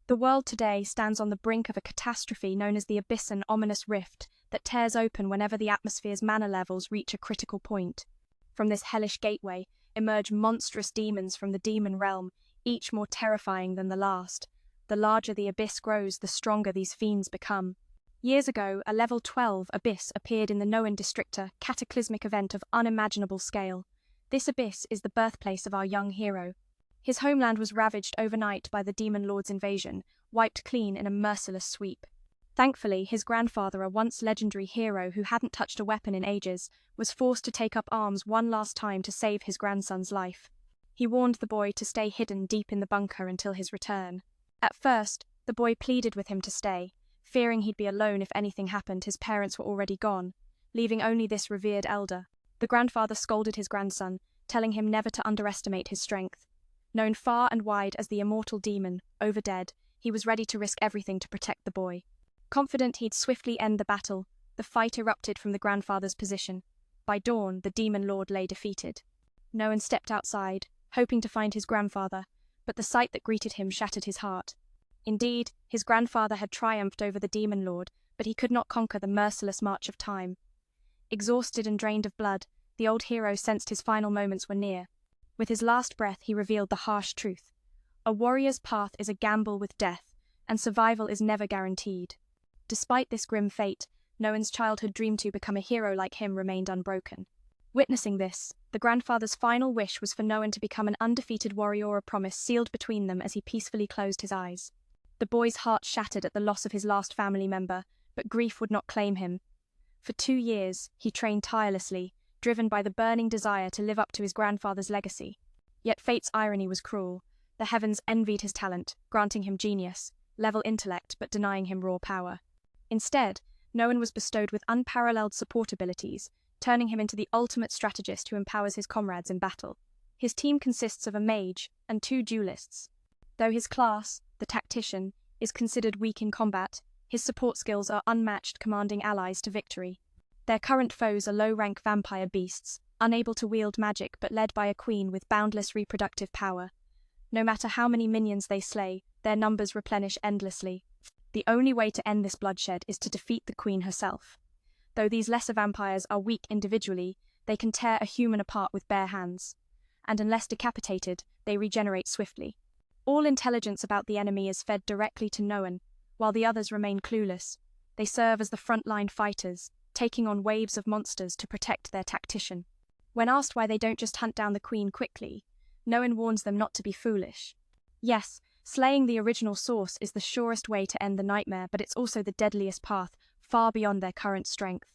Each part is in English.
The world today stands on the brink of a catastrophe known as the abyss, an ominous rift that tears open whenever the atmosphere's mana levels reach a critical point. From this hellish gateway emerge monstrous demons from the demon realm, each more terrifying than the last. The larger the abyss grows, the stronger these fiends become. Years ago, a level 12 abyss appeared in the Noan Districtor, cataclysmic event of unimaginable scale. This abyss is the birthplace of our young hero. His homeland was ravaged overnight by the Demon Lord's invasion, wiped clean in a merciless sweep. Thankfully, his grandfather, a once legendary hero who hadn't touched a weapon in ages, was forced to take up arms one last time to save his grandson's life. He warned the boy to stay hidden deep in the bunker until his return. At first, the boy pleaded with him to stay, fearing he'd be alone if anything happened. His parents were already gone, leaving only this revered elder. The grandfather scolded his grandson, telling him never to underestimate his strength. Known far and wide as the immortal demon, Overdead, he was ready to risk everything to protect the boy. Confident he'd swiftly end the battle, the fight erupted from the grandfather's position. By dawn, the Demon Lord lay defeated. Noan stepped outside, hoping to find his grandfather, but the sight that greeted him shattered his heart. Indeed, his grandfather had triumphed over the Demon Lord, but he could not conquer the merciless march of time. Exhausted and drained of blood, the old hero sensed his final moments were near. With his last breath, he revealed the harsh truth. A warrior's path is a gamble with death, and survival is never guaranteed. Despite this grim fate, Noan's childhood dream to become a hero like him remained unbroken. Witnessing this, the grandfather's final wish was for Noan to become an undefeated warrior, a promise sealed between them as he peacefully closed his eyes. The boy's heart shattered at the loss of his last family member, but grief would not claim him. For 2 years, he trained tirelessly, driven by the burning desire to live up to his grandfather's legacy. Yet fate's irony was cruel. The heavens envied his talent, granting him genius, level intellect, but denying him raw power. Instead, Noan was bestowed with unparalleled support abilities, turning him into the ultimate strategist who empowers his comrades in battle. His team consists of a mage and 2 duelists. Though his class, the tactician, is considered weak in combat, his support skills are unmatched, commanding allies to victory. Their current foes are low-rank vampire beasts, unable to wield magic but led by a queen with boundless reproductive power. No matter how many minions they slay, their numbers replenish endlessly. The only way to end this bloodshed is to defeat the queen herself. Though these lesser vampires are weak individually, they can tear a human apart with bare hands. And unless decapitated, they regenerate swiftly. All intelligence about the enemy is fed directly to Noan, while the others remain clueless. They serve as the frontline fighters, taking on waves of monsters to protect their tactician. When asked why they don't just hunt down the queen quickly, Noan warns them not to be foolish. Yes, slaying the original source is the surest way to end the nightmare, but it's also the deadliest path, far beyond their current strength.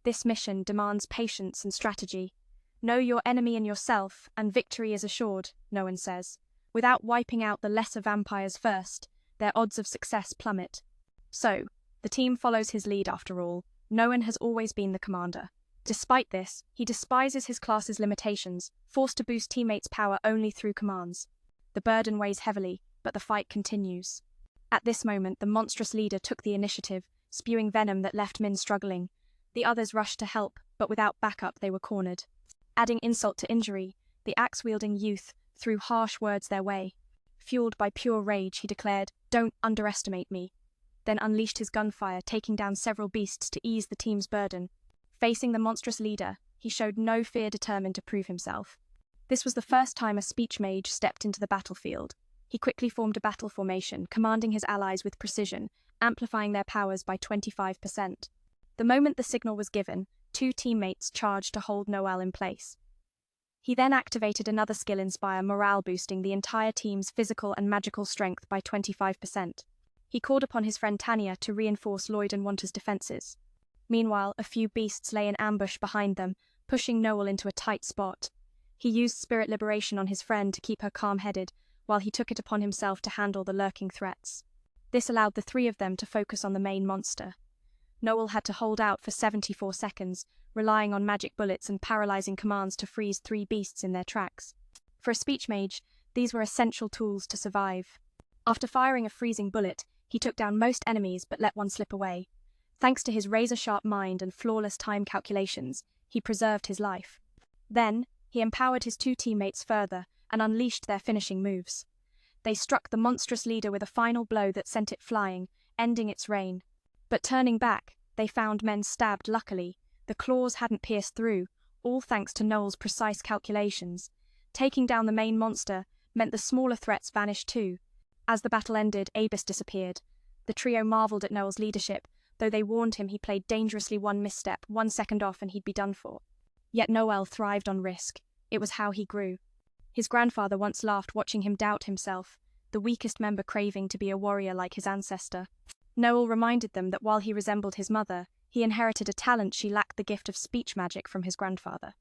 This mission demands patience and strategy. Know your enemy and yourself, and victory is assured, Noan says. Without wiping out the lesser vampires first, their odds of success plummet. So, the team follows his lead after all. Noan has always been the commander. Despite this, he despises his class's limitations, forced to boost teammates' power only through commands. The burden weighs heavily, but the fight continues. At this moment, the monstrous leader took the initiative, spewing venom that left Min struggling. The others rushed to help, but without backup they were cornered. Adding insult to injury, the axe-wielding youth threw harsh words their way. Fueled by pure rage, he declared, "Don't underestimate me," then unleashed his gunfire, taking down several beasts to ease the team's burden. Facing the monstrous leader, he showed no fear, determined to prove himself. This was the first time a speech mage stepped into the battlefield. He quickly formed a battle formation, commanding his allies with precision, amplifying their powers by 25%. The moment the signal was given, 2 teammates charged to hold Noel in place. He then activated another skill, Inspire, morale boosting the entire team's physical and magical strength by 25%. He called upon his friend Tanya to reinforce Lloyd and Wanter's defenses. Meanwhile, a few beasts lay in ambush behind them, pushing Noel into a tight spot. He used spirit liberation on his friend to keep her calm-headed, while he took it upon himself to handle the lurking threats. This allowed the 3 of them to focus on the main monster. Noel had to hold out for 74 seconds, relying on magic bullets and paralyzing commands to freeze 3 beasts in their tracks. For a speech mage, these were essential tools to survive. After firing a freezing bullet, he took down most enemies but let one slip away. Thanks to his razor-sharp mind and flawless time calculations, he preserved his life. Then, he empowered his 2 teammates further and unleashed their finishing moves. They struck the monstrous leader with a final blow that sent it flying, ending its reign. But turning back, they found men stabbed luckily. The claws hadn't pierced through, all thanks to Noel's precise calculations. Taking down the main monster meant the smaller threats vanished too. As the battle ended, Abyss disappeared. The trio marveled at Noel's leadership, though they warned him he played dangerously. One misstep, 1 second off, and he'd be done for. Yet Noel thrived on risk. It was how he grew. His grandfather once laughed watching him doubt himself, the weakest member craving to be a warrior like his ancestor. Noel reminded them that while he resembled his mother, he inherited a talent she lacked, the gift of speech magic from his grandfather.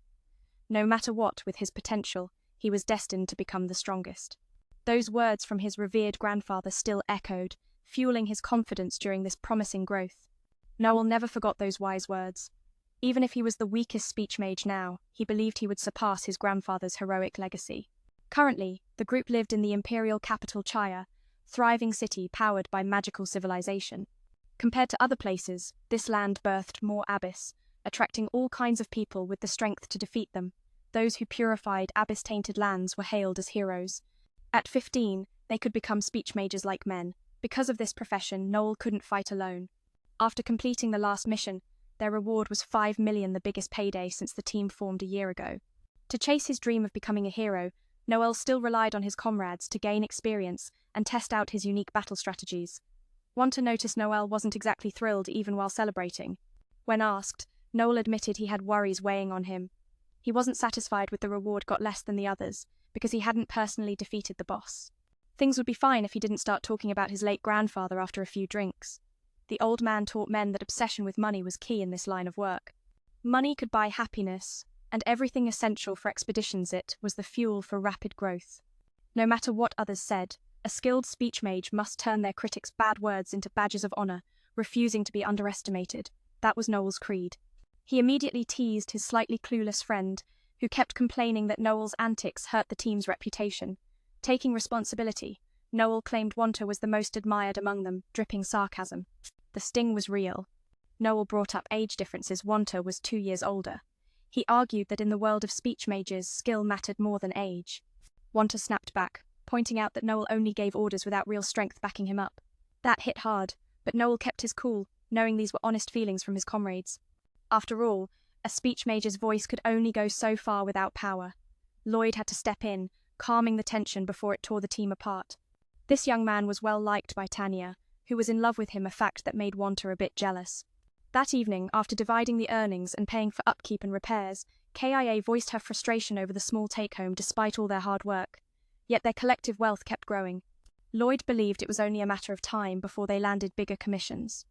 No matter what, with his potential, he was destined to become the strongest. Those words from his revered grandfather still echoed, fueling his confidence during this promising growth. Noel never forgot those wise words. Even if he was the weakest speech mage now, he believed he would surpass his grandfather's heroic legacy. Currently, the group lived in the imperial capital Chaya, thriving city powered by magical civilization. Compared to other places, this land birthed more Abyss, attracting all kinds of people with the strength to defeat them. Those who purified Abyss-tainted lands were hailed as heroes. At 15, they could become speech mages like men. Because of this profession, Noel couldn't fight alone. After completing the last mission, their reward was 5 million, the biggest payday since the team formed a year ago. To chase his dream of becoming a hero, Noel still relied on his comrades to gain experience and test out his unique battle strategies. Wanta noticed Noel wasn't exactly thrilled even while celebrating. When asked, Noel admitted he had worries weighing on him. He wasn't satisfied with the reward got less than the others, because he hadn't personally defeated the boss. Things would be fine if he didn't start talking about his late grandfather after a few drinks. The old man taught men that obsession with money was key in this line of work. Money could buy happiness, and everything essential for expeditions. It was the fuel for rapid growth. No matter what others said, a skilled speech mage must turn their critics' bad words into badges of honor, refusing to be underestimated. That was Noel's creed. He immediately teased his slightly clueless friend, who kept complaining that Noel's antics hurt the team's reputation. Taking responsibility, Noel claimed Wanta was the most admired among them, dripping sarcasm. The sting was real. Noel brought up age differences. Wanta was 2 years older. He argued that in the world of speech mages, skill mattered more than age. Wanta snapped back, pointing out that Noel only gave orders without real strength backing him up. That hit hard, but Noel kept his cool, knowing these were honest feelings from his comrades. After all, a speech mage's voice could only go so far without power. Lloyd had to step in, calming the tension before it tore the team apart. This young man was well liked by Tanya, who was in love with him, a fact that made Wanta a bit jealous. That evening, after dividing the earnings and paying for upkeep and repairs, KIA voiced her frustration over the small take-home despite all their hard work. Yet their collective wealth kept growing. Lloyd believed it was only a matter of time before they landed bigger commissions.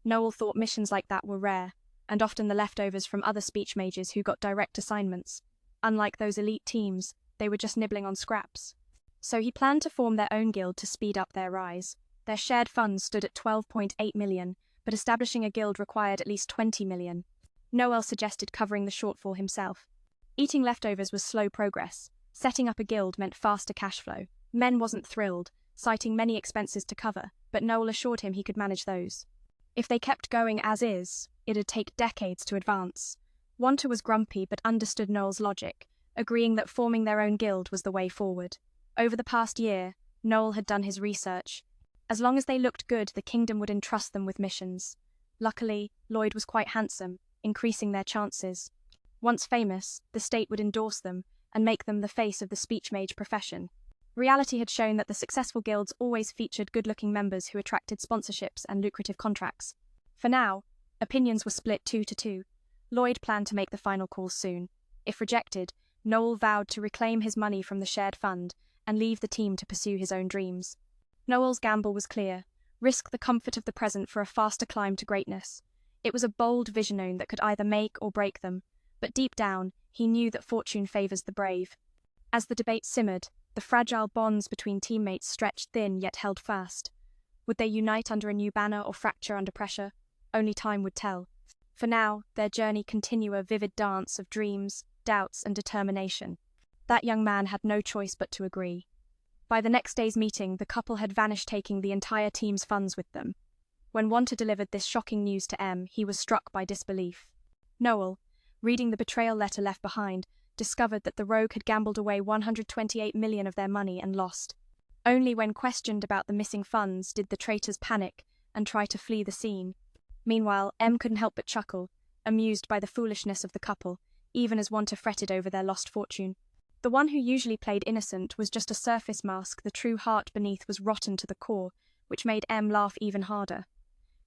Noel thought missions like that were rare, and often the leftovers from other speech mages who got direct assignments. Unlike those elite teams, they were just nibbling on scraps. So he planned to form their own guild to speed up their rise. Their shared funds stood at 12.8 million, but establishing a guild required at least 20 million. Noel suggested covering the shortfall himself. Eating leftovers was slow progress. Setting up a guild meant faster cash flow. Men wasn't thrilled, citing many expenses to cover, but Noel assured him he could manage those. If they kept going as is, it'd take decades to advance. Wanta was grumpy but understood Noel's logic, agreeing that forming their own guild was the way forward. Over the past year, Noel had done his research. As long as they looked good, the kingdom would entrust them with missions. Luckily, Lloyd was quite handsome, increasing their chances. Once famous, the state would endorse them and make them the face of the speech mage profession. Reality had shown that the successful guilds always featured good-looking members who attracted sponsorships and lucrative contracts. For now, opinions were split 2-2. Lloyd planned to make the final call soon. If rejected, Noel vowed to reclaim his money from the shared fund and leave the team to pursue his own dreams. Noel's gamble was clear: risk the comfort of the present for a faster climb to greatness. It was a bold vision that could either make or break them, but deep down, he knew that fortune favors the brave. As the debate simmered, the fragile bonds between teammates stretched thin yet held fast. Would they unite under a new banner or fracture under pressure? Only time would tell. For now, their journey continued, a vivid dance of dreams, doubts, and determination. That young man had no choice but to agree. By the next day's meeting, the couple had vanished, taking the entire team's funds with them. When Wanta delivered this shocking news to M, he was struck by disbelief. Noel, reading the betrayal letter left behind, discovered that the rogue had gambled away 128 million of their money and lost. Only when questioned about the missing funds did the traitors panic and try to flee the scene. Meanwhile, M couldn't help but chuckle, amused by the foolishness of the couple, even as Wanta fretted over their lost fortune. The one who usually played innocent was just a surface mask. The true heart beneath was rotten to the core, which made M laugh even harder.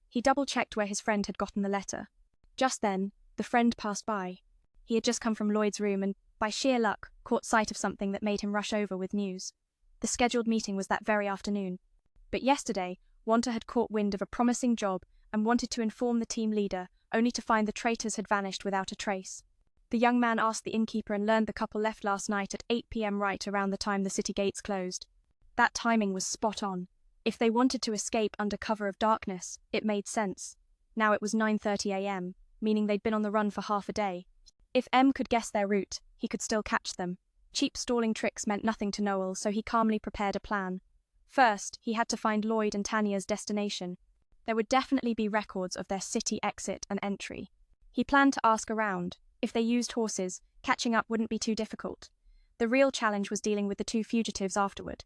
He double-checked where his friend had gotten the letter. Just then, the friend passed by. He had just come from Lloyd's room and, by sheer luck, caught sight of something that made him rush over with news. The scheduled meeting was that very afternoon. But yesterday, Wanta had caught wind of a promising job and wanted to inform the team leader, only to find the traitors had vanished without a trace. The young man asked the innkeeper and learned the couple left last night at 8 p.m. right around the time the city gates closed. That timing was spot on. If they wanted to escape under cover of darkness, it made sense. Now it was 9:30 a.m., meaning they'd been on the run for half a day. If M could guess their route, he could still catch them. Cheap stalling tricks meant nothing to Noel, so he calmly prepared a plan. First, he had to find Lloyd and Tanya's destination. There would definitely be records of their city exit and entry. He planned to ask around. If they used horses, catching up wouldn't be too difficult. The real challenge was dealing with the two fugitives afterward.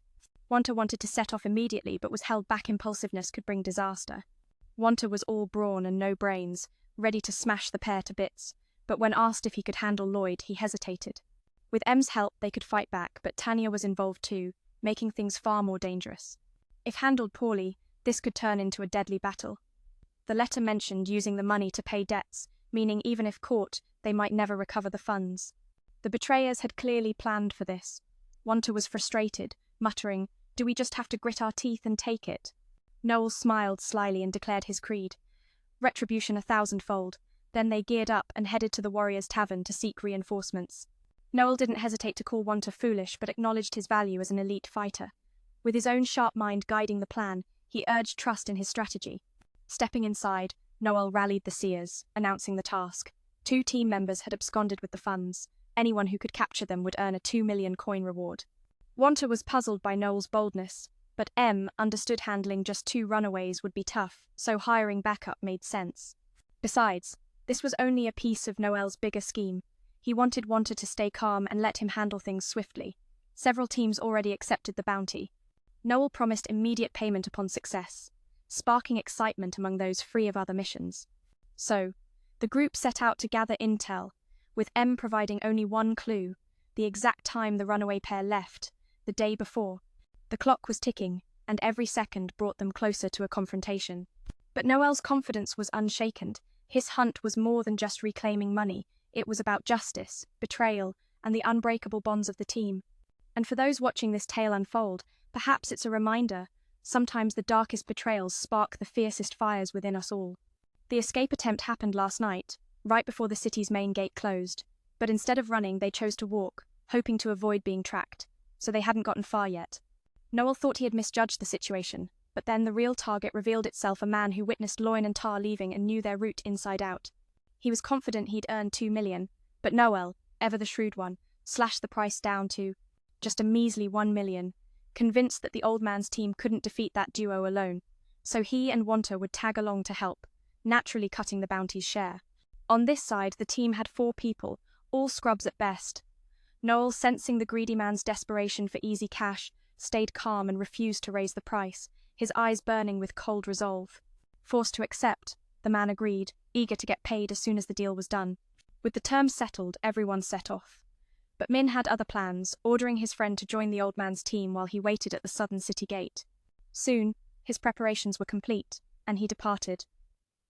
Wanta wanted to set off immediately, but was held back. Impulsiveness could bring disaster. Wanta was all brawn and no brains, ready to smash the pair to bits, but when asked if he could handle Lloyd, he hesitated. With M's help, they could fight back, but Tanya was involved too, making things far more dangerous. If handled poorly, this could turn into a deadly battle. The letter mentioned using the money to pay debts, meaning even if caught, they might never recover the funds. The betrayers had clearly planned for this. Wanta was frustrated, muttering, "Do we just have to grit our teeth and take it?" Noel smiled slyly and declared his creed. Retribution 1,000-fold. Then they geared up and headed to the Warriors' Tavern to seek reinforcements. Noel didn't hesitate to call Wanta foolish, but acknowledged his value as an elite fighter. With his own sharp mind guiding the plan, he urged trust in his strategy. Stepping inside, Noel rallied the seers, announcing the task. 2 team members had absconded with the funds. Anyone who could capture them would earn a 2 million coin reward. Wanta was puzzled by Noel's boldness, but M understood handling just 2 runaways would be tough, so hiring backup made sense. Besides, this was only a piece of Noel's bigger scheme. He wanted Wanta to stay calm and let him handle things swiftly. Several teams already accepted the bounty. Noel promised immediate payment upon success, sparking excitement among those free of other missions. So, the group set out to gather intel, with M providing only one clue, the exact time the runaway pair left, the day before. The clock was ticking, and every second brought them closer to a confrontation. But Noel's confidence was unshaken. His hunt was more than just reclaiming money. It was about justice, betrayal, and the unbreakable bonds of the team. And for those watching this tale unfold, perhaps it's a reminder, sometimes the darkest betrayals spark the fiercest fires within us all. The escape attempt happened last night, right before the city's main gate closed. But instead of running, they chose to walk, hoping to avoid being tracked, so they hadn't gotten far yet. Noel thought he had misjudged the situation, but then the real target revealed itself, a man who witnessed Loin and Tar leaving and knew their route inside out. He was confident he'd earned 2 million, but Noel, ever the shrewd one, slashed the price down to just a measly 1 million, convinced that the old man's team couldn't defeat that duo alone, so he and Wanta would tag along to help, naturally cutting the bounty's share. On this side, the team had 4 people, all scrubs at best. Noel, sensing the greedy man's desperation for easy cash, stayed calm and refused to raise the price, his eyes burning with cold resolve. Forced to accept, the man agreed, eager to get paid as soon as the deal was done. With the terms settled, everyone set off. But Min had other plans, ordering his friend to join the old man's team while he waited at the southern city gate. Soon, his preparations were complete, and he departed.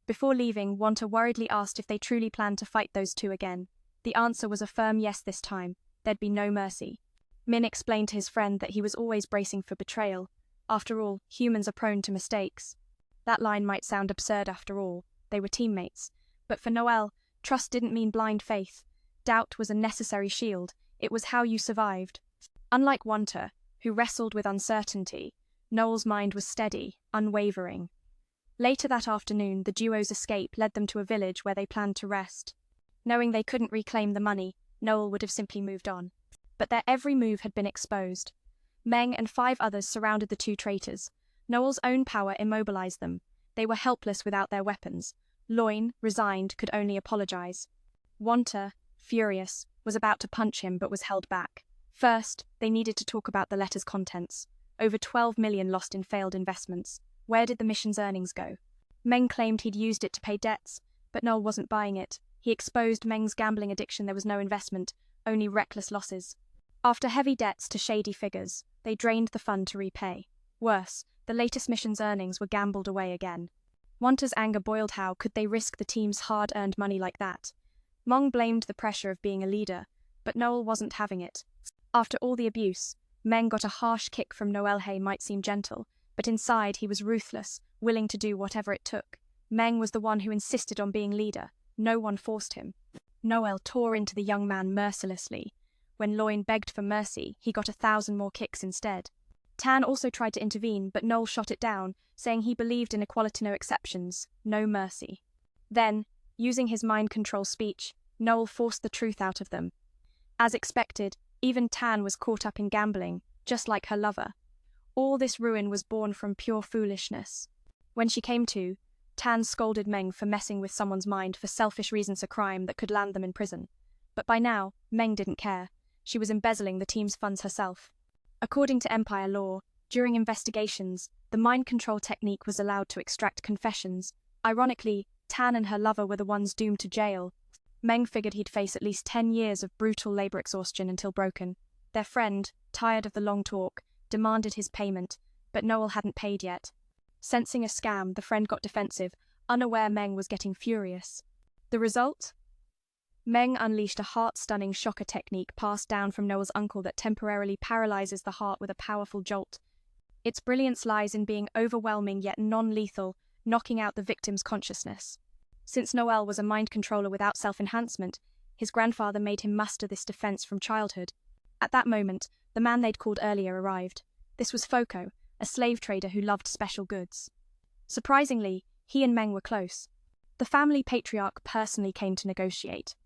Before leaving, Wanta worriedly asked if they truly planned to fight those 2 again. The answer was a firm yes this time. There'd be no mercy. Min explained to his friend that he was always bracing for betrayal. After all, humans are prone to mistakes. That line might sound absurd after all. They were teammates. But for Noel, trust didn't mean blind faith. Doubt was a necessary shield. It was how you survived. Unlike Wanta, who wrestled with uncertainty, Noel's mind was steady, unwavering. Later that afternoon, the duo's escape led them to a village where they planned to rest. Knowing they couldn't reclaim the money, Noel would have simply moved on. But their every move had been exposed. Meng and 5 others surrounded the 2 traitors. Noel's own power immobilized them. They were helpless without their weapons. Loin, resigned, could only apologize. Wanta, furious, was about to punch him but was held back. First, they needed to talk about the letter's contents. over 12 million lost in failed investments. Where did the mission's earnings go? Meng claimed he'd used it to pay debts, but Noel wasn't buying it. He exposed Meng's gambling addiction. There was no investment, only reckless losses. After heavy debts to shady figures, they drained the fund to repay. Worse, the latest mission's earnings were gambled away again. Wanta's anger boiled. How could they risk the team's hard-earned money like that? Meng blamed the pressure of being a leader, but Noel wasn't having it. After all the abuse, Meng got a harsh kick from Noel. Hay might seem gentle, but inside he was ruthless, willing to do whatever it took. Meng was the one who insisted on being leader. No one forced him. Noel tore into the young man mercilessly. When Loin begged for mercy, he got 1,000 more kicks instead. Tan also tried to intervene, but Noel shot it down, saying he believed in equality, no exceptions, no mercy. Then, using his mind control speech, Noel forced the truth out of them. As expected, even Tan was caught up in gambling, just like her lover. All this ruin was born from pure foolishness. When she came to, Tan scolded Meng for messing with someone's mind for selfish reasons, a crime that could land them in prison. But by now, Meng didn't care. She was embezzling the team's funds herself. According to Empire law, during investigations, the mind control technique was allowed to extract confessions. Ironically, Tan and her lover were the ones doomed to jail. Meng figured he'd face at least 10 years of brutal labor exhaustion until broken. Their friend, tired of the long talk, demanded his payment, but Noel hadn't paid yet. Sensing a scam, the friend got defensive, unaware Meng was getting furious. The result? Meng unleashed a heart-stunning shocker technique passed down from Noel's uncle that temporarily paralyzes the heart with a powerful jolt. Its brilliance lies in being overwhelming yet non-lethal, knocking out the victim's consciousness. Since Noel was a mind controller without self-enhancement, his grandfather made him master this defense from childhood. At that moment, the man they'd called earlier arrived. This was Foko, a slave trader who loved special goods. Surprisingly, he and Meng were close. The family patriarch personally came to negotiate.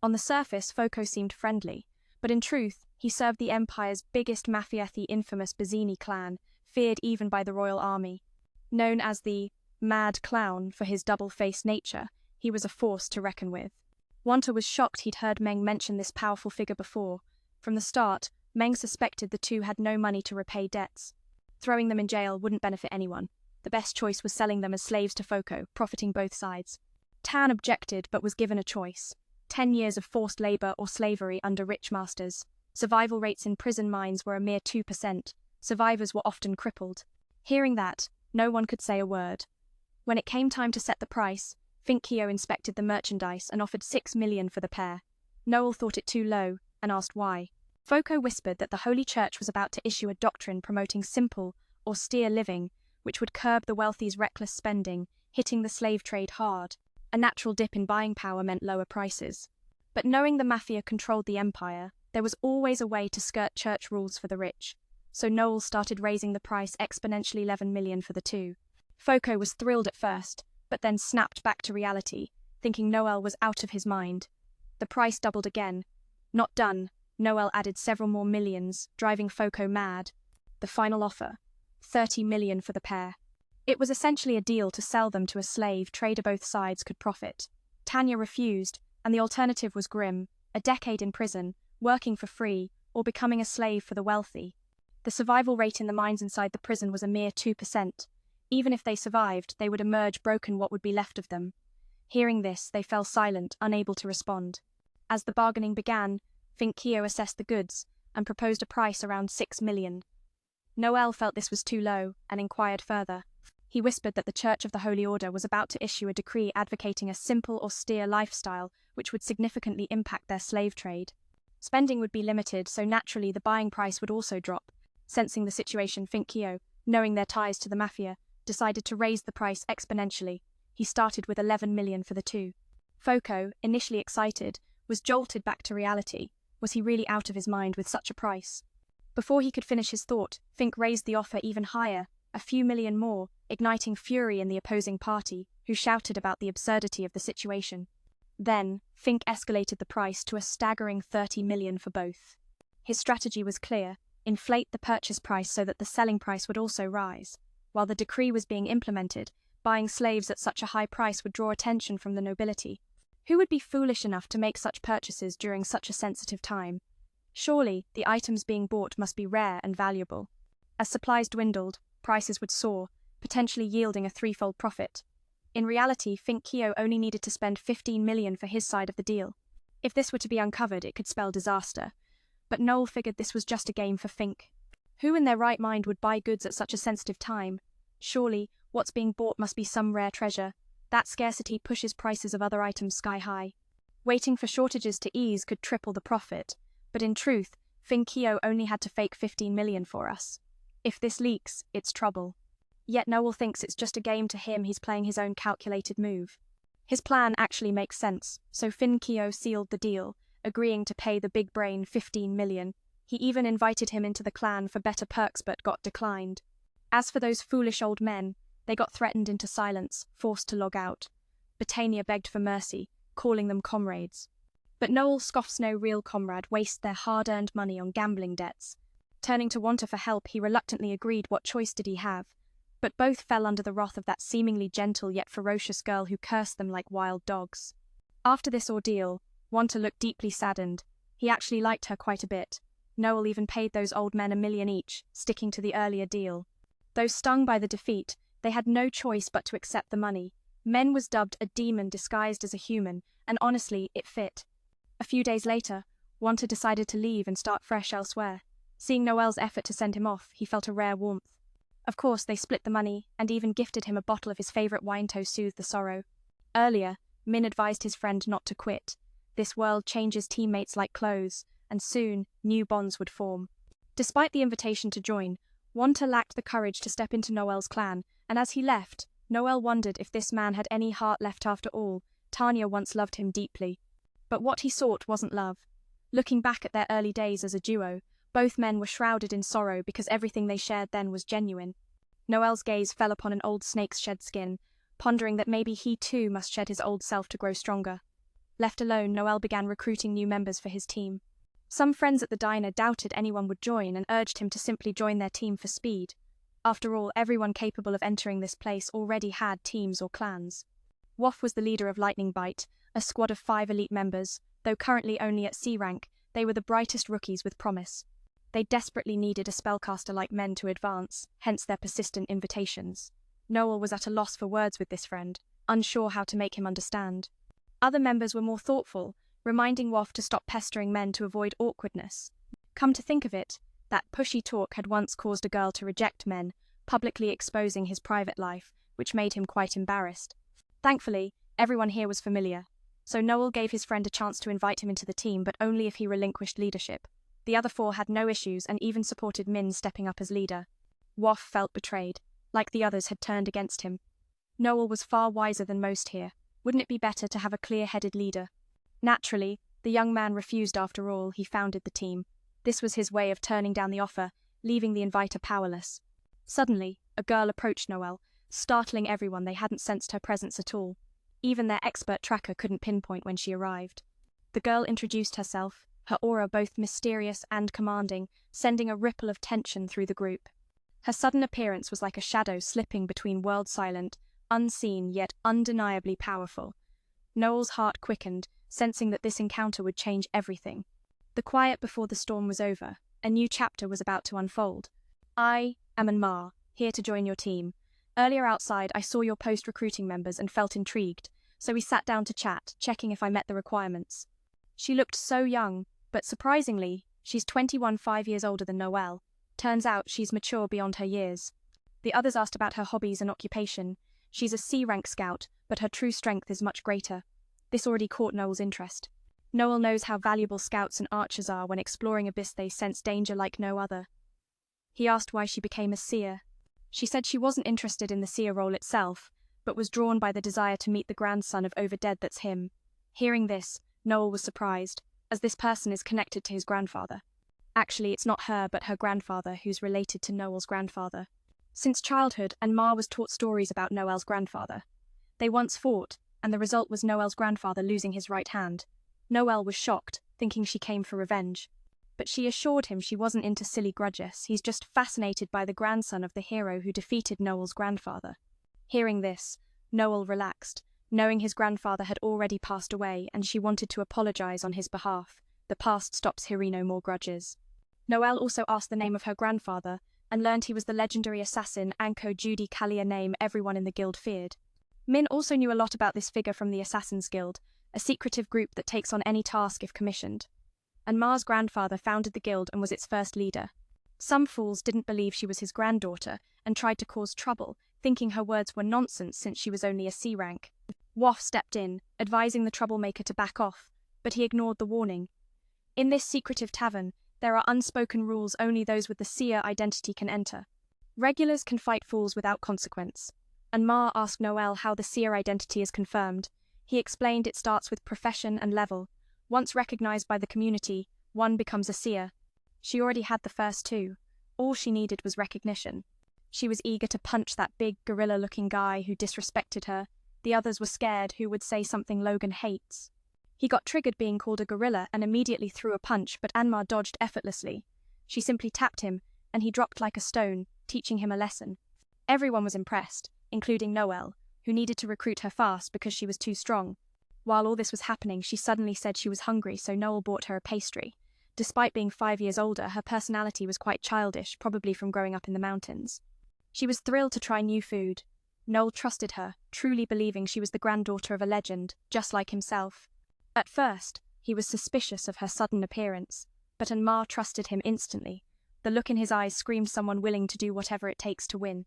On the surface, Foko seemed friendly, but in truth, he served the Empire's biggest mafia, the infamous Bazzini clan, feared even by the royal army. Known as the Mad Clown for his double-faced nature, he was a force to reckon with. Wanta was shocked he'd heard Meng mention this powerful figure before. From the start, Meng suspected the two had no money to repay debts. Throwing them in jail wouldn't benefit anyone. The best choice was selling them as slaves to Foko, profiting both sides. Tan objected but was given a choice. 10 years of forced labor or slavery under rich masters. Survival rates in prison mines were a mere 2%. Survivors were often crippled. Hearing that, no one could say a word. When it came time to set the price, Finkio inspected the merchandise and offered 6 million for the pair. Noel thought it too low and asked why. Foko whispered that the Holy Church was about to issue a doctrine promoting simple, austere living, which would curb the wealthy's reckless spending, hitting the slave trade hard. A natural dip in buying power meant lower prices. But knowing the mafia controlled the empire, there was always a way to skirt church rules for the rich. So Noel started raising the price exponentially, 11 million for the two. Foko was thrilled at first, but then snapped back to reality, thinking Noel was out of his mind. The price doubled again. Not done, Noel added several more millions, driving Foko mad. The final offer, 30 million for the pair. It was essentially a deal to sell them to a slave trader both sides could profit. Tanya refused, and the alternative was grim: a decade in prison, working for free, or becoming a slave for the wealthy. The survival rate in the mines inside the prison was a mere 2%. Even if they survived, they would emerge broken, what would be left of them. Hearing this, they fell silent, unable to respond. As the bargaining began, Finkio assessed the goods and proposed a price around 6 million. Noel felt this was too low and inquired further. He whispered that the Church of the Holy Order was about to issue a decree advocating a simple, austere lifestyle which would significantly impact their slave trade. Spending would be limited, so naturally the buying price would also drop. Sensing the situation, Finkio, knowing their ties to the mafia, decided to raise the price exponentially. He started with 11 million for the two. Foko, initially excited, was jolted back to reality. Was he really out of his mind with such a price? Before he could finish his thought, Fink raised the offer even higher, a few million more, igniting fury in the opposing party, who shouted about the absurdity of the situation. Then, Fink escalated the price to a staggering 30 million for both. His strategy was clear: inflate the purchase price so that the selling price would also rise. While the decree was being implemented, buying slaves at such a high price would draw attention from the nobility. Who would be foolish enough to make such purchases during such a sensitive time? Surely, the items being bought must be rare and valuable. As supplies dwindled, prices would soar, potentially yielding a threefold profit. In reality, Kyo only needed to spend 15 million for his side of the deal. If this were to be uncovered, it could spell disaster. But Noel figured this was just a game for Fink. Who in their right mind would buy goods at such a sensitive time? Surely, what's being bought must be some rare treasure. That scarcity pushes prices of other items sky high. Waiting for shortages to ease could triple the profit, but in truth, Kyo only had to fake 15 million for us. If this leaks, it's trouble. Yet Noel thinks it's just a game to him. He's playing his own calculated move. His plan actually makes sense, so Kyo sealed the deal, agreeing to pay the big brain 15 million. He even invited him into the clan for better perks but got declined. As for those foolish old men, they got threatened into silence, forced to log out. Betania begged for mercy, calling them comrades. But Noel scoffs no real comrade waste their hard-earned money on gambling debts. Turning to Wanta for help, he reluctantly agreed. What choice did he have? But both fell under the wrath of that seemingly gentle yet ferocious girl who cursed them like wild dogs. After this ordeal, Wanta looked deeply saddened. He actually liked her quite a bit. Noel even paid those old men 1 million each, sticking to the earlier deal. Though stung by the defeat, they had no choice but to accept the money. Men was dubbed a demon disguised as a human, and honestly, it fit. A few days later, Wanta decided to leave and start fresh elsewhere. Seeing Noel's effort to send him off, he felt a rare warmth. Of course, they split the money, and even gifted him a bottle of his favourite wine to soothe the sorrow. Earlier, Min advised his friend not to quit. This world changes teammates like clothes, and soon, new bonds would form. Despite the invitation to join, Wanta lacked the courage to step into Noel's clan, and as he left, Noel wondered if this man had any heart left after all. Tanya once loved him deeply. But what he sought wasn't love. Looking back at their early days as a duo, both men were shrouded in sorrow because everything they shared then was genuine. Noel's gaze fell upon an old snake's shed skin, pondering that maybe he too must shed his old self to grow stronger. Left alone, Noel began recruiting new members for his team. Some friends at the diner doubted anyone would join and urged him to simply join their team for speed. After all, everyone capable of entering this place already had teams or clans. Woff was the leader of Lightning Bite, a squad of 5 elite members. Though currently only at C rank, they were the brightest rookies with promise. They desperately needed a spellcaster like men to advance, hence their persistent invitations. Noel was at a loss for words with this friend, unsure how to make him understand. Other members were more thoughtful, reminding Woff to stop pestering men to avoid awkwardness. Come to think of it, that pushy talk had once caused a girl to reject men, publicly exposing his private life, which made him quite embarrassed. Thankfully, everyone here was familiar, so Noel gave his friend a chance to invite him into the team, but only if he relinquished leadership. The other 4 had no issues and even supported Min stepping up as leader. Woff felt betrayed, like the others had turned against him. Noel was far wiser than most here. Wouldn't it be better to have a clear-headed leader? Naturally, the young man refused. After all, he founded the team. This was his way of turning down the offer, leaving the inviter powerless. Suddenly, a girl approached Noel, startling everyone. They hadn't sensed her presence at all. Even their expert tracker couldn't pinpoint when she arrived. The girl introduced herself, her aura both mysterious and commanding, sending a ripple of tension through the group. Her sudden appearance was like a shadow slipping between worlds, silent, unseen yet undeniably powerful. Noel's heart quickened, sensing that this encounter would change everything. The quiet before the storm was over. A new chapter was about to unfold. I am Anmar, here to join your team. Earlier outside, I saw your post recruiting members and felt intrigued, so we sat down to chat, checking if I met the requirements. She looked so young, but surprisingly, she's 21, 5 years older than Noel. Turns out she's mature beyond her years. The others asked about her hobbies and occupation. She's a C-rank scout, but her true strength is much greater. This already caught Noel's interest. Noel knows how valuable scouts and archers are. When exploring Abyss, they sense danger like no other. He asked why she became a seer. She said she wasn't interested in the seer role itself, but was drawn by the desire to meet the grandson of Overdead that's him. Hearing this, Noel was surprised, as this person is connected to his grandfather. Actually, it's not her, but her grandfather, who's related to Noel's grandfather. Since childhood, Anmar was taught stories about Noel's grandfather. They once fought, and the result was Noel's grandfather losing his right hand. Noel was shocked, thinking she came for revenge. But she assured him she wasn't into silly grudges. He's just fascinated by the grandson of the hero who defeated Noel's grandfather. Hearing this, Noel relaxed, knowing his grandfather had already passed away, and she wanted to apologize on his behalf. The past stops here no more grudges. Noel also asked the name of her grandfather, and learned he was the legendary assassin Anko Judy Kalia, name everyone in the guild feared. Min also knew a lot about this figure from the Assassin's Guild, a secretive group that takes on any task if commissioned. And Ma's grandfather founded the guild and was its first leader. Some fools didn't believe she was his granddaughter and tried to cause trouble, thinking her words were nonsense since she was only a C rank. Waff stepped in, advising the troublemaker to back off, but he ignored the warning. In this secretive tavern, there are unspoken rules only those with the seer identity can enter. Regulars can fight fools without consequence. And Ma asked Noel how the seer identity is confirmed. He explained it starts with profession and level. Once recognized by the community, one becomes a seer. She already had the first two. All she needed was recognition. She was eager to punch that big, gorilla-looking guy who disrespected her. The others were scared who would say something Logan hates. He got triggered being called a gorilla and immediately threw a punch, but Anmar dodged effortlessly. She simply tapped him, and he dropped like a stone, teaching him a lesson. Everyone was impressed, including Noel, who needed to recruit her fast because she was too strong. While all this was happening, she suddenly said she was hungry, so Noel bought her a pastry. Despite being 5 years older, her personality was quite childish, probably from growing up in the mountains. She was thrilled to try new food. Noel trusted her, truly believing she was the granddaughter of a legend, just like himself. At first, he was suspicious of her sudden appearance, but Anmar trusted him instantly. The look in his eyes screamed someone willing to do whatever it takes to win.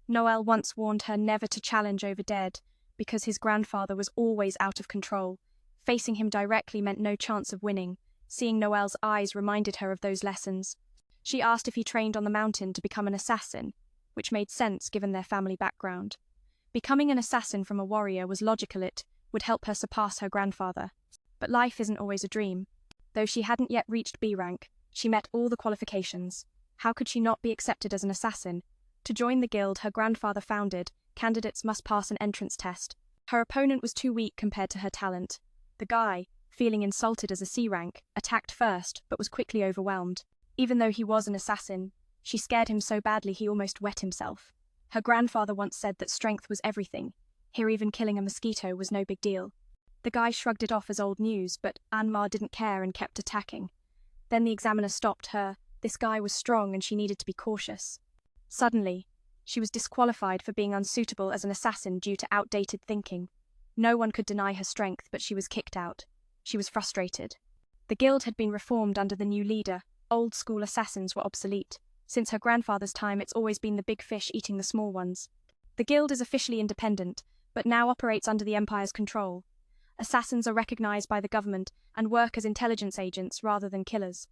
Noel once warned her never to challenge over dead, because his grandfather was always out of control. Facing him directly meant no chance of winning. Seeing Noel's eyes reminded her of those lessons. She asked if he trained on the mountain to become an assassin, which made sense given their family background. Becoming an assassin from a warrior was logical. It would help her surpass her grandfather. But life isn't always a dream. Though she hadn't yet reached B rank, she met all the qualifications. How could she not be accepted as an assassin? To join the guild her grandfather founded, candidates must pass an entrance test. Her opponent was too weak compared to her talent. The guy, feeling insulted as a C rank, attacked first, but was quickly overwhelmed. Even though he was an assassin, she scared him so badly he almost wet himself. Her grandfather once said that strength was everything. Here even killing a mosquito was no big deal. The guy shrugged it off as old news, but Anmar didn't care and kept attacking. Then the examiner stopped her. This guy was strong and she needed to be cautious. Suddenly, she was disqualified for being unsuitable as an assassin due to outdated thinking. No one could deny her strength, but she was kicked out. She was frustrated. The guild had been reformed under the new leader. Old-school assassins were obsolete. Since her grandfather's time, it's always been the big fish eating the small ones. The guild is officially independent, but now operates under the Empire's control. Assassins are recognized by the government and work as intelligence agents rather than killers.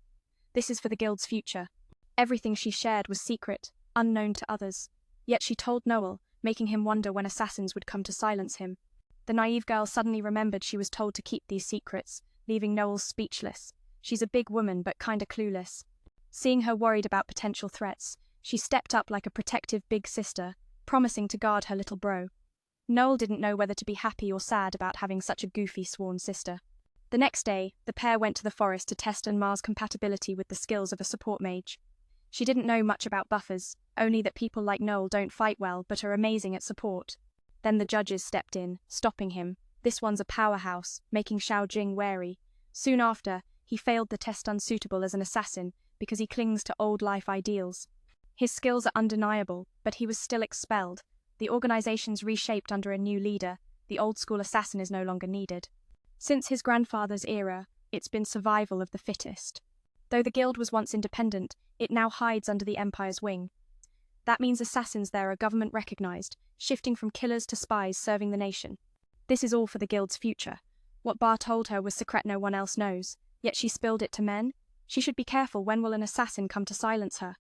This is for the guild's future. Everything she shared was secret, unknown to others. Yet she told Noel, making him wonder when assassins would come to silence him. The naive girl suddenly remembered she was told to keep these secrets, leaving Noel speechless. She's a big woman but kinda clueless. Seeing her worried about potential threats, she stepped up like a protective big sister, promising to guard her little bro. Noel didn't know whether to be happy or sad about having such a goofy sworn sister. The next day, the pair went to the forest to test Anmar's compatibility with the skills of a support mage. She didn't know much about buffers, only that people like Noel don't fight well but are amazing at support. Then the judges stepped in, stopping him. This one's a powerhouse, making Xiao Jing wary. Soon after, he failed the test unsuitable as an assassin because he clings to old life ideals. His skills are undeniable, but he was still expelled. The organization's reshaped under a new leader. The old-school assassin is no longer needed. Since his grandfather's era, it's been survival of the fittest. Though the guild was once independent, it now hides under the Empire's wing. That means assassins there are government-recognized, shifting from killers to spies serving the nation. This is all for the guild's future. What Bar told her was secret no one else knows, yet she spilled it to men. She should be careful. When will an assassin come to silence her?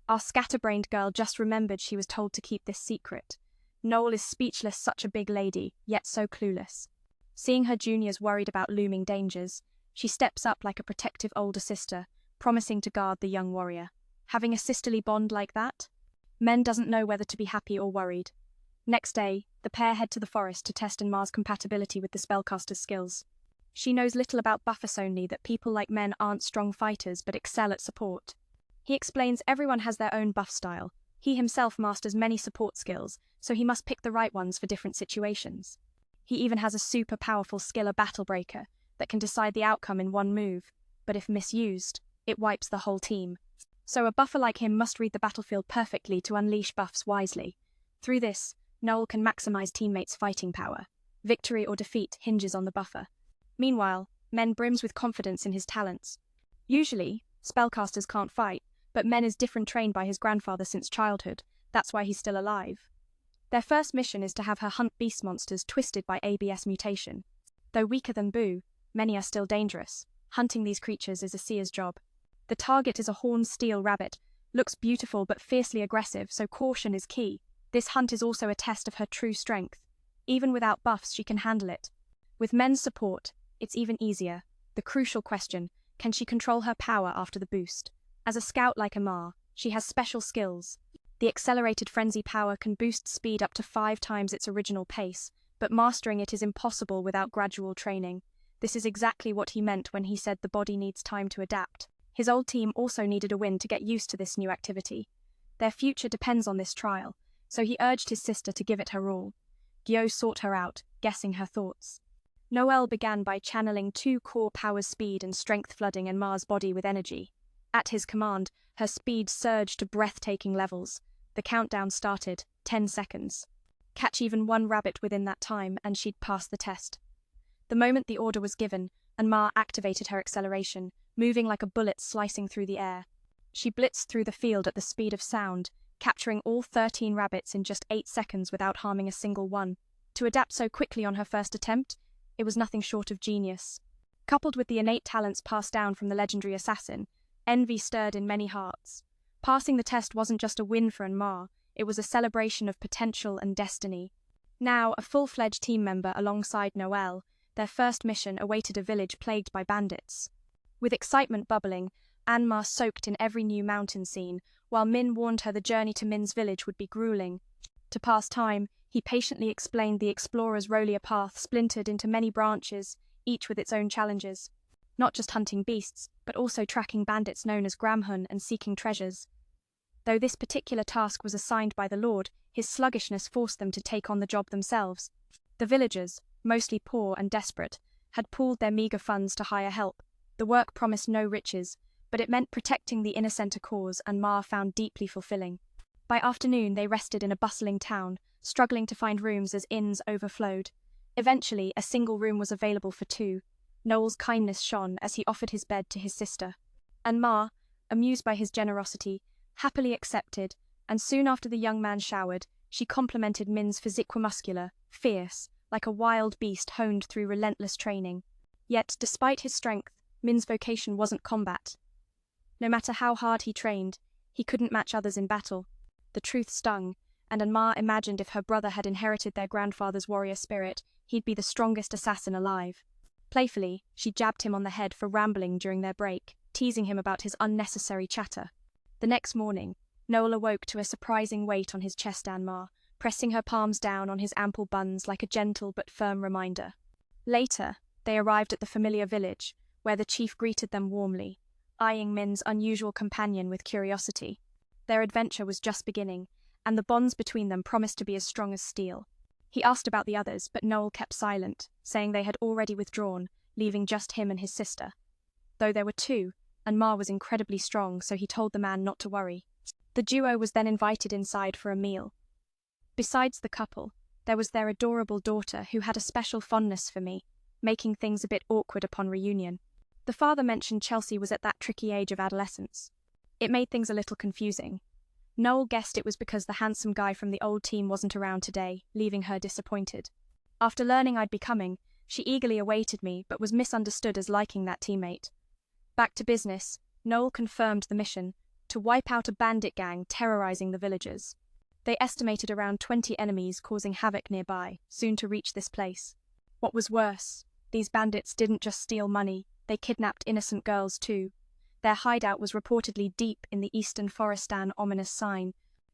Our scatterbrained girl just remembered she was told to keep this secret. Noel is speechless, such a big lady, yet so clueless. Seeing her juniors worried about looming dangers, she steps up like a protective older sister, promising to guard the young warrior. Having a sisterly bond like that? Men doesn't know whether to be happy or worried. Next day, the pair head to the forest to test Anmar's compatibility with the spellcaster's skills. She knows little about buffers, only that people like men aren't strong fighters but excel at support. He explains everyone has their own buff style. He himself masters many support skills, so he must pick the right ones for different situations. He even has a super powerful skill, a battle breaker, that can decide the outcome in one move, but if misused, it wipes the whole team. So a buffer like him must read the battlefield perfectly to unleash buffs wisely. Through this, Noel can maximize teammates' fighting power. Victory or defeat hinges on the buffer. Meanwhile, Men brims with confidence in his talents. Usually, spellcasters can't fight, but Men is different, trained by his grandfather since childhood. That's why he's still alive. Their first mission is to have her hunt beast monsters twisted by ABS mutation. Though weaker than Boo, many are still dangerous. Hunting these creatures is a seer's job. The target is a horned steel rabbit. Looks beautiful but fiercely aggressive, so caution is key. This hunt is also a test of her true strength. Even without buffs, she can handle it. With Men's support, it's even easier. The crucial question, can she control her power after the boost? As a scout like Amar, she has special skills. The accelerated frenzy power can boost speed up to 5 times its original pace, but mastering it is impossible without gradual training. This is exactly what he meant when he said the body needs time to adapt. His old team also needed a win to get used to this new activity. Their future depends on this trial, so he urged his sister to give it her all. Gyo sought her out, guessing her thoughts. Noel began by channeling 2 core powers, speed and strength, flooding Enmar's body with energy. At his command, her speed surged to breathtaking levels. The countdown started, 10 seconds. Catch even 1 rabbit within that time and she'd pass the test. The moment the order was given, Enmar activated her acceleration, moving like a bullet slicing through the air. She blitzed through the field at the speed of sound, capturing all 13 rabbits in just 8 seconds without harming a single one. To adapt so quickly on her first attempt, it was nothing short of genius. Coupled with the innate talents passed down from the legendary assassin, envy stirred in many hearts. Passing the test wasn't just a win for Enmar, it was a celebration of potential and destiny. Now, a full-fledged team member alongside Noel, their first mission awaited a village plagued by bandits. With excitement bubbling, Enmar soaked in every new mountain scene, while Min warned her the journey to Min's village would be grueling. To pass time, he patiently explained the explorer's Rolia path splintered into many branches, each with its own challenges. Not just hunting beasts, but also tracking bandits known as Gramhun and seeking treasures. Though this particular task was assigned by the Lord, his sluggishness forced them to take on the job themselves. The villagers, mostly poor and desperate, had pooled their meager funds to hire help. The work promised no riches, but it meant protecting the inner center cause, and Ma found deeply fulfilling. By afternoon, they rested in a bustling town, struggling to find rooms as inns overflowed. Eventually, a single room was available for 2. Noel's kindness shone as he offered his bed to his sister. And Ma, amused by his generosity, happily accepted, and soon after the young man showered, she complimented Min's physique muscular, fierce, like a wild beast honed through relentless training. Yet, despite his strength, Min's vocation wasn't combat. No matter how hard he trained, he couldn't match others in battle. The truth stung, and Enmar imagined if her brother had inherited their grandfather's warrior spirit, he'd be the strongest assassin alive. Playfully, she jabbed him on the head for rambling during their break, teasing him about his unnecessary chatter. The next morning, Noel awoke to a surprising weight on his chest. Enmar, pressing her palms down on his ample buns like a gentle but firm reminder. Later, they arrived at the familiar village, where the chief greeted them warmly, eyeing Min's unusual companion with curiosity. Their adventure was just beginning, and the bonds between them promised to be as strong as steel. He asked about the others, but Noel kept silent, saying they had already withdrawn, leaving just him and his sister. Though there were 2, and Ma was incredibly strong, so he told the man not to worry. The duo was then invited inside for a meal. Besides the couple, there was their adorable daughter who had a special fondness for me, making things a bit awkward upon reunion. The father mentioned Chelsea was at that tricky age of adolescence. It made things a little confusing. Noel guessed it was because the handsome guy from the old team wasn't around today, leaving her disappointed. After learning I'd be coming, she eagerly awaited me but was misunderstood as liking that teammate. Back to business, Noel confirmed the mission, to wipe out a bandit gang terrorizing the villagers. They estimated around 20 enemies causing havoc nearby, soon to reach this place. What was worse, these bandits didn't just steal money, they kidnapped innocent girls too. Their hideout was reportedly deep in the eastern forest, an ominous sign.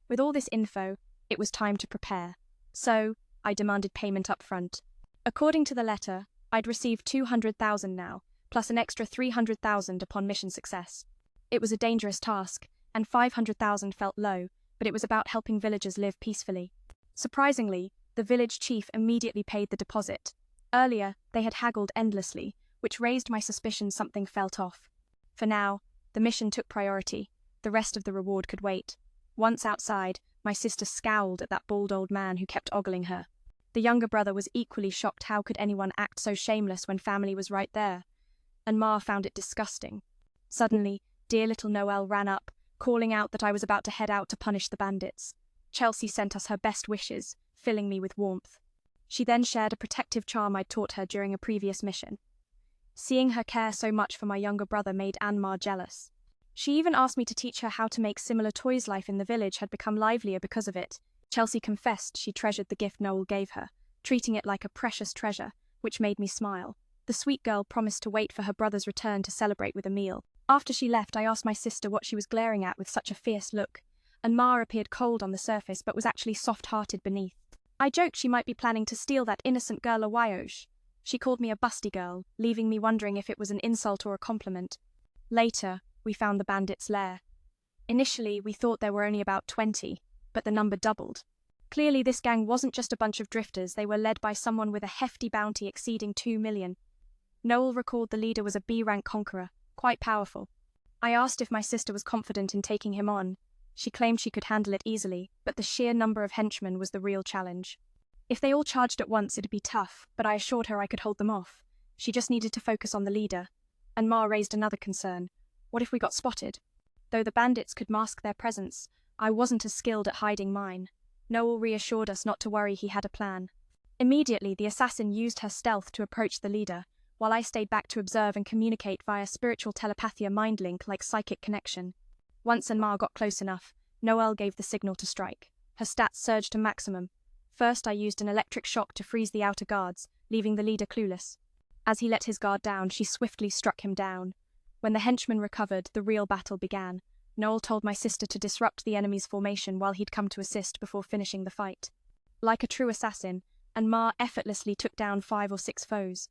With all this info, it was time to prepare. So, I demanded payment up front. According to the letter, I'd receive 200,000 now, plus an extra 300,000 upon mission success. It was a dangerous task, and 500,000 felt low, but it was about helping villagers live peacefully. Surprisingly, the village chief immediately paid the deposit. Earlier, they had haggled endlessly, which raised my suspicion something felt off. For now, the mission took priority. The rest of the reward could wait. Once outside, my sister scowled at that bald old man who kept ogling her. The younger brother was equally shocked. How could anyone act so shameless when family was right there? And Ma found it disgusting. Suddenly, dear little Noelle ran up, calling out that I was about to head out to punish the bandits. Chelsea sent us her best wishes, filling me with warmth. She then shared a protective charm I'd taught her during a previous mission. Seeing her care so much for my younger brother made Anmar jealous. She even asked me to teach her how to make similar toys. Life in the village had become livelier because of it. Chelsea confessed she treasured the gift Noel gave her, treating it like a precious treasure, which made me smile. The sweet girl promised to wait for her brother's return to celebrate with a meal. After she left, I asked my sister what she was glaring at with such a fierce look, and Ma appeared cold on the surface but was actually soft-hearted beneath. I joked she might be planning to steal that innocent girl a Wyosh. She called me a busty girl, leaving me wondering if it was an insult or a compliment. Later, we found the bandits' lair. Initially, we thought there were only about 20, but the number doubled. Clearly, this gang wasn't just a bunch of drifters. They were led by someone with a hefty bounty exceeding 2 million. Noel recalled the leader was a B-rank conqueror, quite powerful. I asked if my sister was confident in taking him on. She claimed she could handle it easily, but the sheer number of henchmen was the real challenge. If they all charged at once, it'd be tough, but I assured her I could hold them off. She just needed to focus on the leader. And Ma raised another concern. What if we got spotted? Though the bandits could mask their presence, I wasn't as skilled at hiding mine. Noel reassured us not to worry, he had a plan. Immediately, the assassin used her stealth to approach the leader, while I stayed back to observe and communicate via spiritual telepathia mind link like psychic connection. Once Anmar got close enough, Noelle gave the signal to strike. Her stats surged to maximum. First, I used an electric shock to freeze the outer guards, leaving the leader clueless. As he let his guard down, she swiftly struck him down. When the henchman recovered, the real battle began. Noel told my sister to disrupt the enemy's formation while he'd come to assist before finishing the fight. Like a true assassin, Anmar effortlessly took down 5 or 6 foes.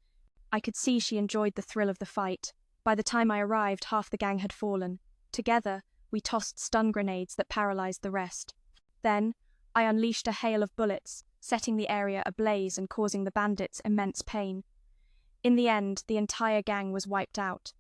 I could see she enjoyed the thrill of the fight. By the time I arrived, half the gang had fallen. Together, we tossed stun grenades that paralyzed the rest. Then, I unleashed a hail of bullets, setting the area ablaze and causing the bandits immense pain. In the end, the entire gang was wiped out.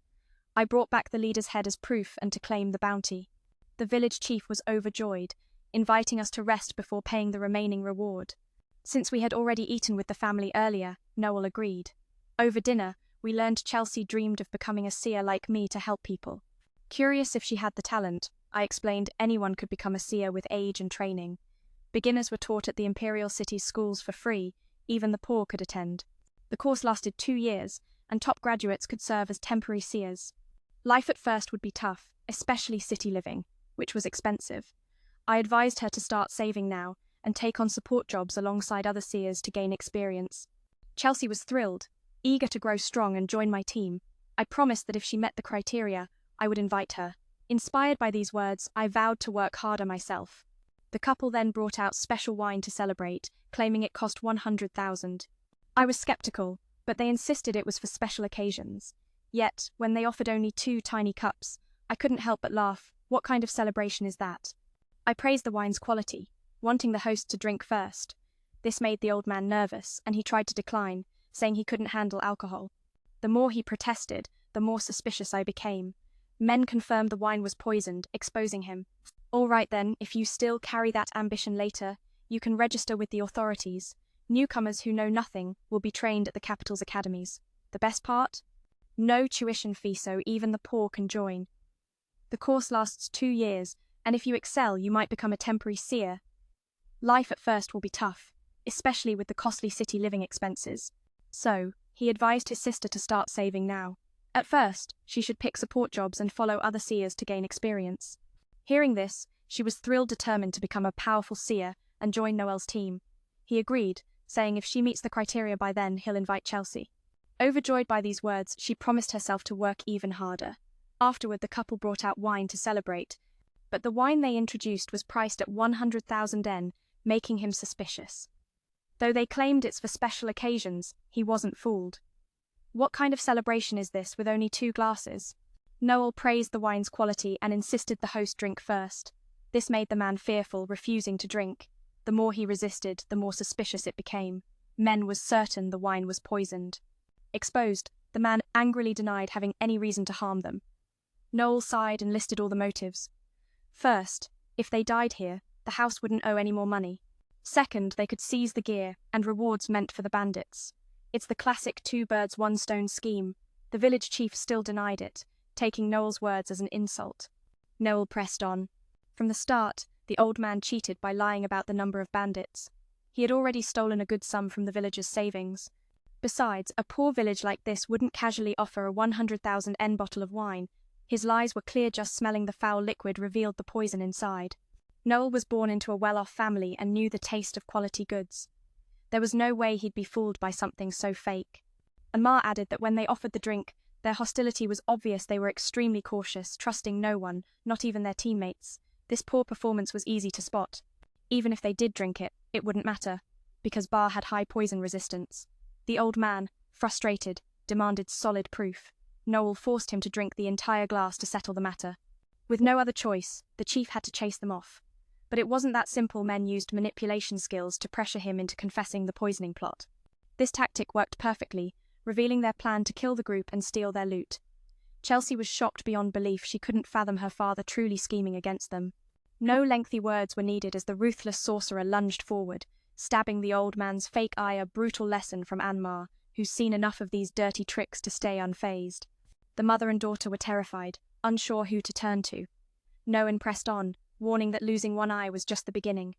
I brought back the leader's head as proof and to claim the bounty. The village chief was overjoyed, inviting us to rest before paying the remaining reward. Since we had already eaten with the family earlier, Noel agreed. Over dinner, we learned Chelsea dreamed of becoming a seer like me to help people. Curious if she had the talent, I explained anyone could become a seer with age and training. Beginners were taught at the Imperial City's schools for free, even the poor could attend. The course lasted 2 years, and top graduates could serve as temporary seers. Life at first would be tough, especially city living, which was expensive. I advised her to start saving now and take on support jobs alongside other seers to gain experience. Chelsea was thrilled, eager to grow strong and join my team. I promised that if she met the criteria, I would invite her. Inspired by these words, I vowed to work harder myself. The couple then brought out special wine to celebrate, claiming it cost 100,000. I was skeptical, but they insisted it was for special occasions. Yet, when they offered only 2 tiny cups, I couldn't help but laugh. What kind of celebration is that? I praised the wine's quality, wanting the host to drink first. This made the old man nervous, and he tried to decline, saying he couldn't handle alcohol. The more he protested, the more suspicious I became. Men confirmed the wine was poisoned, exposing him. All right then, if you still carry that ambition later, you can register with the authorities. Newcomers who know nothing will be trained at the capital's academies. The best part? No tuition fee, so even the poor can join. The course lasts 2 years, and if you excel, you might become a temporary seer. Life at first will be tough, especially with the costly city living expenses. So, he advised his sister to start saving now. At first, she should pick support jobs and follow other seers to gain experience. Hearing this, she was thrilled, determined to become a powerful seer and join Noel's team. He agreed, saying if she meets the criteria by then, he'll invite Chelsea. Overjoyed by these words, she promised herself to work even harder. Afterward, the couple brought out wine to celebrate, but the wine they introduced was priced at 100,000 yen, making him suspicious. Though they claimed it's for special occasions, he wasn't fooled. What kind of celebration is this with only 2 glasses? Noel praised the wine's quality and insisted the host drink first. This made the man fearful, refusing to drink. The more he resisted, the more suspicious it became. Men was certain the wine was poisoned. Exposed, the man angrily denied having any reason to harm them. Noel sighed and listed all the motives. First, if they died here, the house wouldn't owe any more money. Second, they could seize the gear and rewards meant for the bandits. It's the classic two birds, one stone scheme. The village chief still denied it, taking Noel's words as an insult. Noel pressed on. From the start, the old man cheated by lying about the number of bandits. He had already stolen a good sum from the villagers' savings. Besides, a poor village like this wouldn't casually offer a 100,000 N bottle of wine. His lies were clear, just smelling the foul liquid revealed the poison inside. Noel was born into a well-off family and knew the taste of quality goods. There was no way he'd be fooled by something so fake. And Ma added that when they offered the drink, their hostility was obvious. They were extremely cautious, trusting no one, not even their teammates. This poor performance was easy to spot. Even if they did drink it, it wouldn't matter, because Bar had high poison resistance. The old man, frustrated, demanded solid proof. Noel forced him to drink the entire glass to settle the matter. With no other choice, the chief had to chase them off. But it wasn't that simple. Men used manipulation skills to pressure him into confessing the poisoning plot. This tactic worked perfectly, revealing their plan to kill the group and steal their loot. Chelsea was shocked beyond belief. She couldn't fathom her father truly scheming against them. No lengthy words were needed as the ruthless sorcerer lunged forward, stabbing the old man's fake eye, a brutal lesson from Anmar, who's seen enough of these dirty tricks to stay unfazed. The mother and daughter were terrified, unsure who to turn to. Noen pressed on, warning that losing one eye was just the beginning.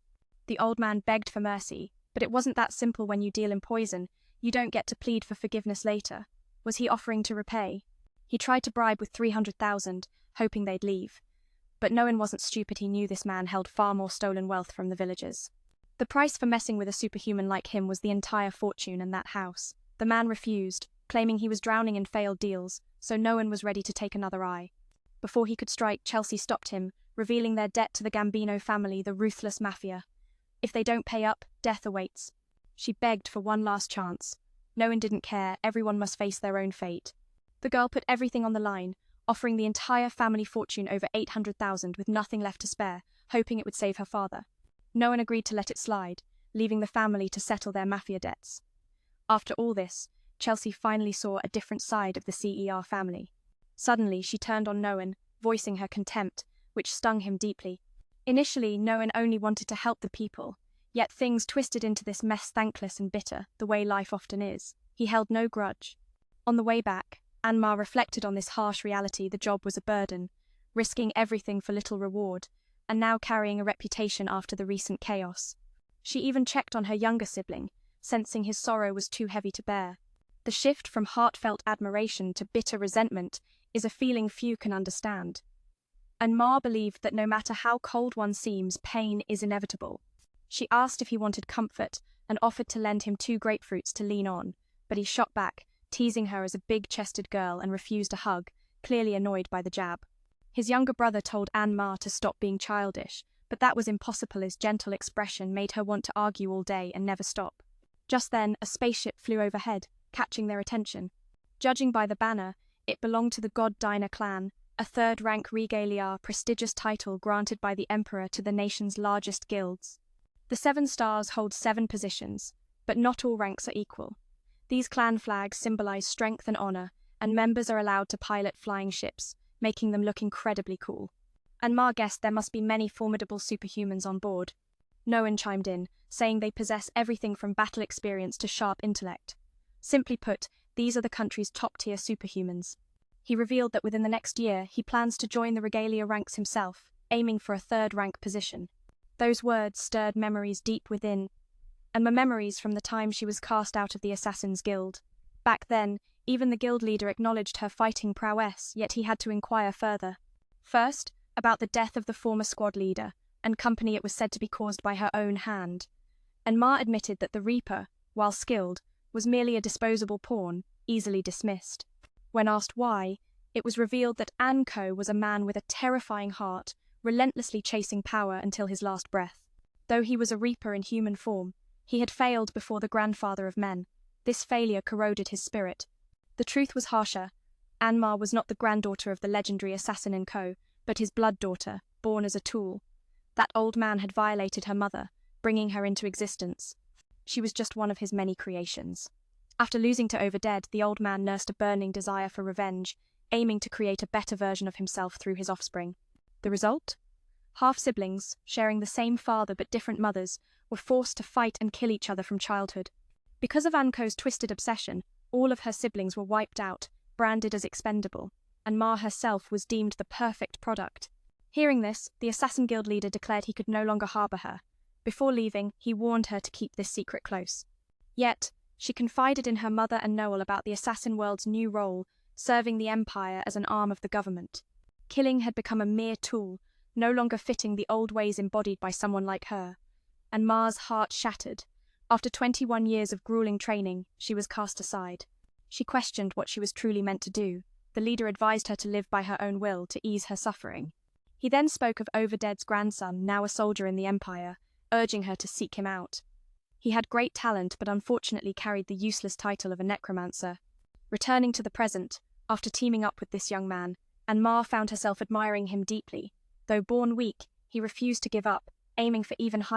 The old man begged for mercy, but it wasn't that simple. When you deal in poison, you don't get to plead for forgiveness later. Was he offering to repay? He tried to bribe with 300,000, hoping they'd leave. But Noen wasn't stupid. He knew this man held far more stolen wealth from the villagers. The price for messing with a superhuman like him was the entire fortune and that house. The man refused, claiming he was drowning in failed deals, so Noen was ready to take another eye. Before he could strike, Chelsea stopped him, revealing their debt to the Gambino family, the ruthless mafia. If they don't pay up, death awaits. She begged for one last chance. Noen didn't care. Everyone must face their own fate. The girl put everything on the line, offering the entire family fortune, over 800,000, with nothing left to spare, hoping it would save her father. Noen agreed to let it slide, leaving the family to settle their mafia debts. After all this, Chelsea finally saw a different side of the CER family. Suddenly, she turned on Noen, voicing her contempt, which stung him deeply. Initially, Noen only wanted to help the people, yet things twisted into this mess, thankless and bitter, the way life often is. He held no grudge. On the way back, Anmar reflected on this harsh reality. The job was a burden, risking everything for little reward, and now carrying a reputation after the recent chaos. She even checked on her younger sibling, sensing his sorrow was too heavy to bear. The shift from heartfelt admiration to bitter resentment is a feeling few can understand. And Ma believed that no matter how cold one seems, pain is inevitable. She asked if he wanted comfort and offered to lend him 2 grapefruits to lean on, but he shot back, teasing her as a big-chested girl, and refused a hug, clearly annoyed by the jab. His younger brother told Anmar to stop being childish, but that was impossible. His gentle expression made her want to argue all day and never stop. Just then, a spaceship flew overhead, catching their attention. Judging by the banner, it belonged to the God Diner clan, a third-rank regalia, prestigious title granted by the Emperor to the nation's largest guilds. The 7 stars hold 7 positions, but not all ranks are equal. These clan flags symbolize strength and honor, and members are allowed to pilot flying ships, making them look incredibly cool. And Ma guessed there must be many formidable superhumans on board. Noen chimed in, saying they possess everything from battle experience to sharp intellect. Simply put, these are the country's top-tier superhumans. He revealed that within the next year, he plans to join the regalia ranks himself, aiming for a 3rd-rank position. Those words stirred memories deep within, and were memories from the time she was cast out of the Assassin's Guild. Back then, even the guild leader acknowledged her fighting prowess, yet he had to inquire further. First, about the death of the former squad leader, and company it was said to be caused by her own hand. And Ma admitted that the Reaper, while skilled, was merely a disposable pawn, easily dismissed. When asked why, it was revealed that Anko was a man with a terrifying heart, relentlessly chasing power until his last breath. Though he was a Reaper in human form, he had failed before the grandfather of men. This failure corroded his spirit. The truth was harsher. Anmar was not the granddaughter of the legendary assassin and co, but his blood daughter, born as a tool. That old man had violated her mother, bringing her into existence. She was just one of his many creations. After losing to Overdead, the old man nursed a burning desire for revenge, aiming to create a better version of himself through his offspring. The result? Half-siblings, sharing the same father but different mothers, were forced to fight and kill each other from childhood. Because of Anko's twisted obsession, all of her siblings were wiped out, branded as expendable, and Ma herself was deemed the perfect product. Hearing this, the Assassin Guild leader declared he could no longer harbor her. Before leaving, he warned her to keep this secret close. Yet, she confided in her mother and Noel about the Assassin World's new role, serving the Empire as an arm of the government. Killing had become a mere tool, no longer fitting the old ways embodied by someone like her. And Ma's heart shattered. After 21 years of grueling training, she was cast aside. She questioned what she was truly meant to do. The leader advised her to live by her own will to ease her suffering. He then spoke of Overdead's grandson, now a soldier in the Empire, urging her to seek him out. He had great talent but unfortunately carried the useless title of a necromancer. Returning to the present, after teaming up with this young man, and Ma found herself admiring him deeply. Though born weak, he refused to give up, aiming for even higher